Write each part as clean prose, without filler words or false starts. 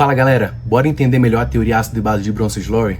Fala galera, bora entender melhor a teoria ácido e base de Bronsted-Lowry?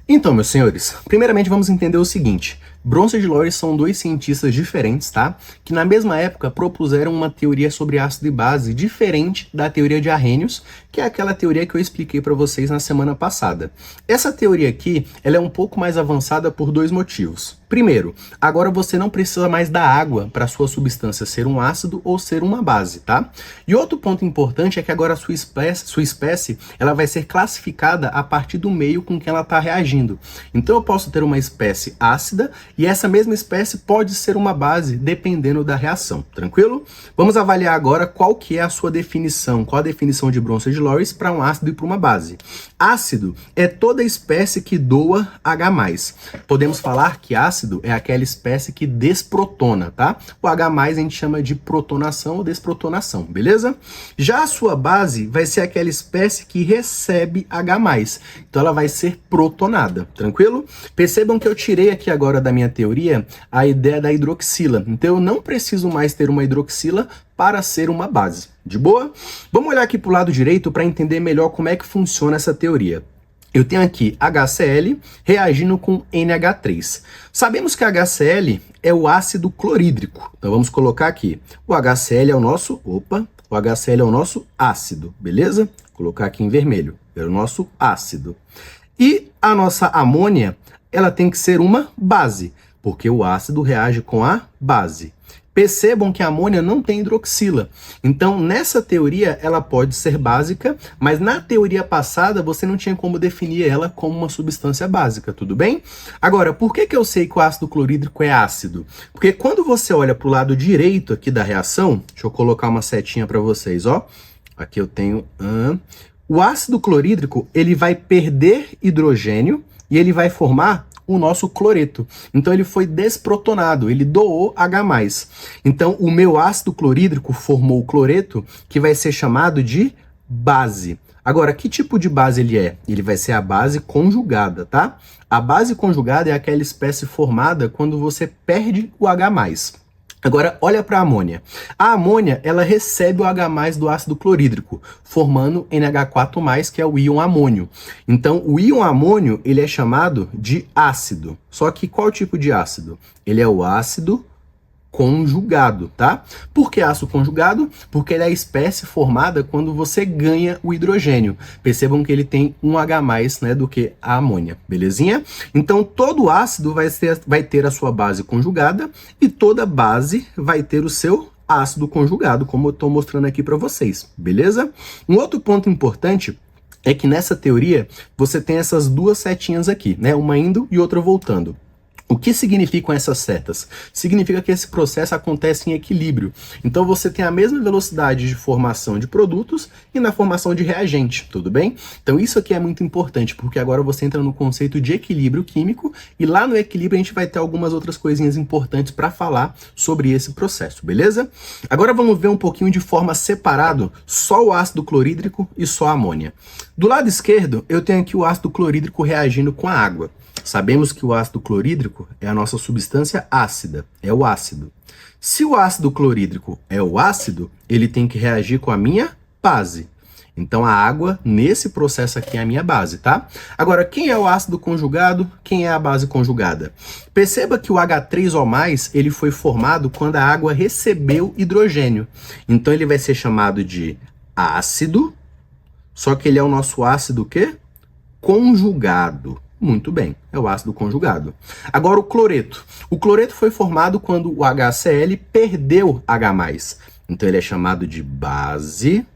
Então, meus senhores, primeiramente vamos entender o seguinte. Bronsted-Lowry são dois cientistas diferentes, tá? Que na mesma época propuseram uma teoria sobre ácido e base diferente da teoria de Arrhenius, que é aquela teoria que eu expliquei para vocês na semana passada. Essa teoria aqui, ela é um pouco mais avançada por dois motivos. Primeiro, agora você não precisa mais da água para sua substância ser um ácido ou ser uma base, tá? E outro ponto importante é que agora a sua espécie ela vai ser classificada a partir do meio com que ela está reagindo. Então eu posso ter uma espécie ácida e essa mesma espécie pode ser uma base dependendo da reação, tranquilo? Vamos avaliar agora qual que é a sua definição, qual a definição de Bronsted-Lowry para um ácido e para uma base. Ácido é toda espécie que doa H+. Podemos falar que ácido é aquela espécie que desprotona, tá? O H+ a gente chama de protonação ou desprotonação, beleza? Já a sua base vai ser aquela espécie que recebe H+, então ela vai ser protonada, tranquilo? Percebam que eu tirei aqui agora da minha teoria a ideia da hidroxila, então eu não preciso mais ter uma hidroxila para ser uma base, de boa? Vamos olhar aqui para o lado direito para entender melhor como é que funciona essa teoria. Eu tenho aqui HCl reagindo com NH3. Sabemos que HCl é o ácido clorídrico. Então vamos colocar aqui. O HCl é o nosso, o HCl é o nosso ácido, beleza? Vou colocar aqui em vermelho, é o nosso ácido. E a nossa amônia, ela tem que ser uma base, porque o ácido reage com a base. Percebam que a amônia não tem hidroxila. Então, nessa teoria, ela pode ser básica, mas na teoria passada, você não tinha como definir ela como uma substância básica, tudo bem? Agora, por que eu sei que o ácido clorídrico é ácido? Porque quando você olha para o lado direito aqui da reação, deixa eu colocar uma setinha para vocês, ó. Aqui eu tenho... O ácido clorídrico, ele vai perder hidrogênio e ele vai formar o nosso cloreto. Então ele foi desprotonado, ele doou H+. Então o meu ácido clorídrico formou o cloreto, que vai ser chamado de base. Agora, que tipo de base ele é? Ele vai ser a base conjugada, tá? A base conjugada é aquela espécie formada quando você perde o H+. Agora, olha para a amônia. A amônia, ela recebe o H+ do ácido clorídrico, formando NH4+, que é o íon amônio. Então, o íon amônio, ele é chamado de ácido. Só que qual tipo de ácido? Ele é o ácido conjugado, tá? Por que ácido conjugado? Porque ele é a espécie formada quando você ganha o hidrogênio. Percebam que ele tem um H+, né, do que a amônia, belezinha? Então, todo ácido vai ter a sua base conjugada e toda base vai ter o seu ácido conjugado, como eu estou mostrando aqui para vocês, beleza? Um outro ponto importante é que nessa teoria você tem essas duas setinhas aqui, né? Uma indo e outra voltando. O que significam essas setas? Significa que esse processo acontece em equilíbrio. Então você tem a mesma velocidade de formação de produtos e na formação de reagente, tudo bem? Então isso aqui é muito importante, porque agora você entra no conceito de equilíbrio químico e lá no equilíbrio a gente vai ter algumas outras coisinhas importantes para falar sobre esse processo, beleza? Agora vamos ver um pouquinho de forma separado só o ácido clorídrico e só a amônia. Do lado esquerdo eu tenho aqui o ácido clorídrico reagindo com a água. Sabemos que o ácido clorídrico é a nossa substância ácida, é o ácido. Se o ácido clorídrico é o ácido, ele tem que reagir com a minha base. Então a água, nesse processo aqui, é a minha base, tá? Agora, quem é o ácido conjugado? Quem é a base conjugada? Perceba que o H3O+, ele foi formado quando a água recebeu hidrogênio. Então ele vai ser chamado de ácido, só que ele é o nosso ácido o quê? Conjugado. Muito bem, é o ácido conjugado. Agora o cloreto. O cloreto foi formado quando o HCl perdeu H+. Então ele é chamado de base,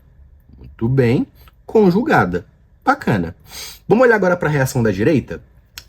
muito bem, conjugada. Bacana. Vamos olhar agora para a reação da direita?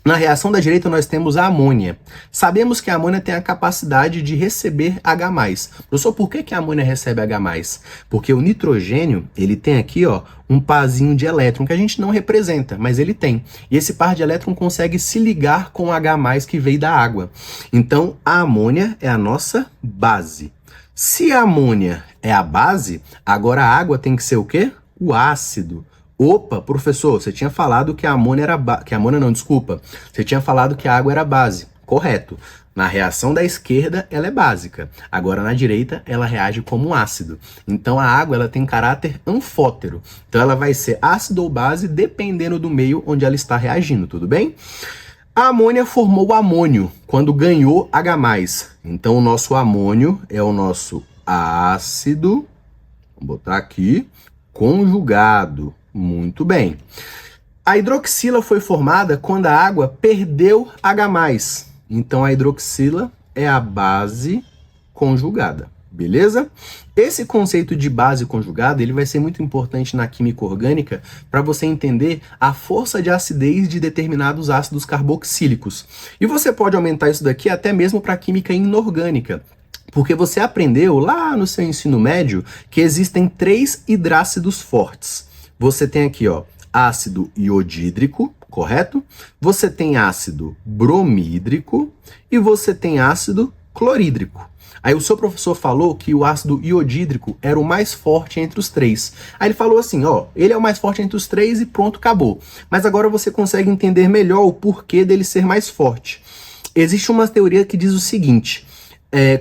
Na reação da direita nós temos a amônia. Sabemos que a amônia tem a capacidade de receber H+. Professor, por que a amônia recebe H+? Porque o nitrogênio, ele tem aqui, ó, um parzinho de elétron que a gente não representa, mas ele tem. E esse par de elétron consegue se ligar com o H+ que veio da água. Então, a amônia é a nossa base. Se a amônia é a base, agora a água tem que ser o quê? O ácido. Opa, professor, você tinha falado que a amônia era você tinha falado que a água era base. Correto. Na reação da esquerda, ela é básica. Agora, na direita, ela reage como um ácido. Então, a água ela tem caráter anfótero. Então, ela vai ser ácido ou base, dependendo do meio onde ela está reagindo, tudo bem? A amônia formou o amônio quando ganhou H+. Então, o nosso amônio é o nosso ácido, vamos botar aqui, conjugado. Muito bem. A hidroxila foi formada quando a água perdeu H+. Então, a hidroxila é a base conjugada, beleza? Esse conceito de base conjugada, ele vai ser muito importante na química orgânica para você entender a força de acidez de determinados ácidos carboxílicos. E você pode aumentar isso daqui até mesmo para a química inorgânica, porque você aprendeu lá no seu ensino médio que existem 3 hidrácidos fortes. Você tem aqui, ó, ácido iodídrico, correto? Você tem ácido bromídrico e você tem ácido clorídrico. Aí o seu professor falou que o ácido iodídrico era o mais forte entre os 3. Aí ele falou assim, ó, ele é o mais forte entre os 3 e pronto, acabou. Mas agora você consegue entender melhor o porquê dele ser mais forte. Existe uma teoria que diz o seguinte: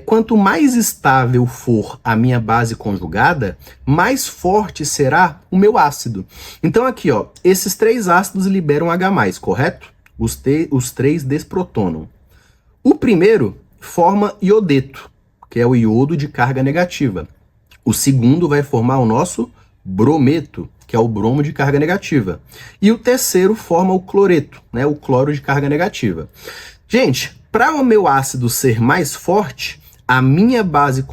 quanto mais estável for a minha base conjugada, mais forte será o meu ácido. Então aqui, ó, esses 3 ácidos liberam H+, correto? Os 3 desprotonam. O primeiro forma iodeto, que é o iodo de carga negativa. O segundo vai formar o nosso brometo, que é o bromo de carga negativa. E o terceiro forma o cloreto, né, o cloro de carga negativa. Gente, para o meu ácido ser mais forte, a minha base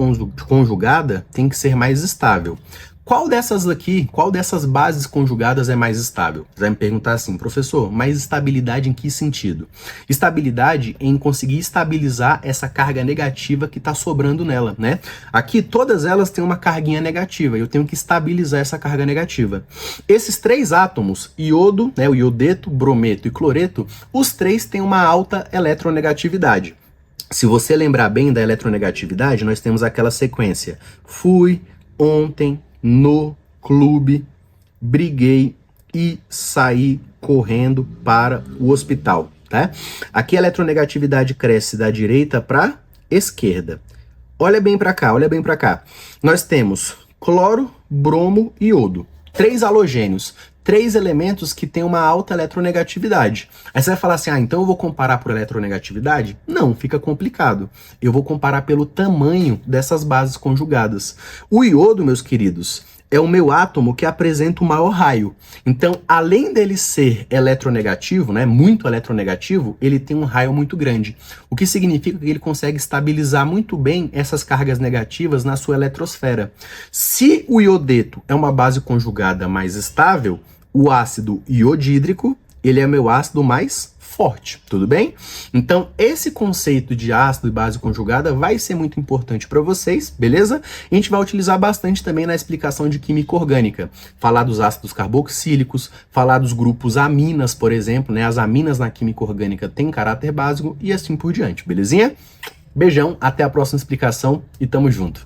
conjugada tem que ser mais estável. Qual dessas bases conjugadas é mais estável? Você vai me perguntar assim, professor, mas estabilidade em que sentido? Estabilidade em conseguir estabilizar essa carga negativa que está sobrando nela, né? Aqui todas elas têm uma carguinha negativa e eu tenho que estabilizar essa carga negativa. Esses 3 átomos, iodo, né, o iodeto, brometo e cloreto, os 3 têm uma alta eletronegatividade. Se você lembrar bem da eletronegatividade, nós temos aquela sequência: fui, ontem, no clube, briguei e saí correndo para o hospital, tá? Aqui a eletronegatividade cresce da direita para esquerda. Olha bem para cá, olha bem para cá. Nós temos cloro, bromo e iodo. 3 halogênios. 3 elementos que têm uma alta eletronegatividade. Aí você vai falar assim, então eu vou comparar por eletronegatividade? Não, fica complicado. Eu vou comparar pelo tamanho dessas bases conjugadas. O iodo, meus queridos, é o meu átomo que apresenta o maior raio. Então, além dele ser eletronegativo, né, muito eletronegativo, ele tem um raio muito grande. O que significa que ele consegue estabilizar muito bem essas cargas negativas na sua eletrosfera. Se o iodeto é uma base conjugada mais estável, o ácido iodídrico, ele é meu ácido mais forte, tudo bem? Então, esse conceito de ácido e base conjugada vai ser muito importante para vocês, beleza? E a gente vai utilizar bastante também na explicação de química orgânica. Falar dos ácidos carboxílicos, falar dos grupos aminas, por exemplo, né? As aminas na química orgânica têm caráter básico e assim por diante, belezinha? Beijão, até a próxima explicação e tamo junto.